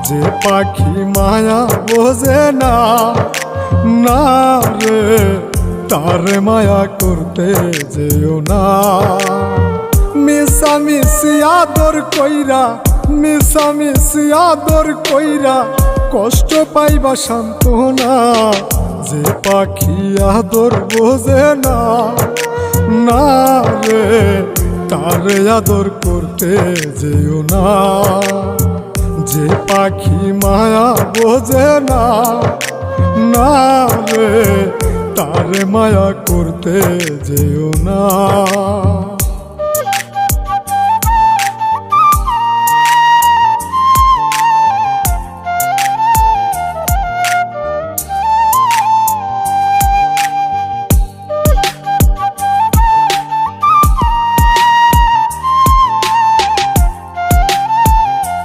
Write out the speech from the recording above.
যে পাখি মায়া বোঝে না, না রে তারে মায়া করতে যেও না। মিশামিশি আদর কইরা, মিশামিশি আদর কইরা কষ্ট পাইবা সান্ত্বনা। যে পাখি আদর বোঝে না, না রে তারে আদর করতে যেও না। যে পাখি মায়া বোঝে না, না রে তারে মায়া করতে যেও না।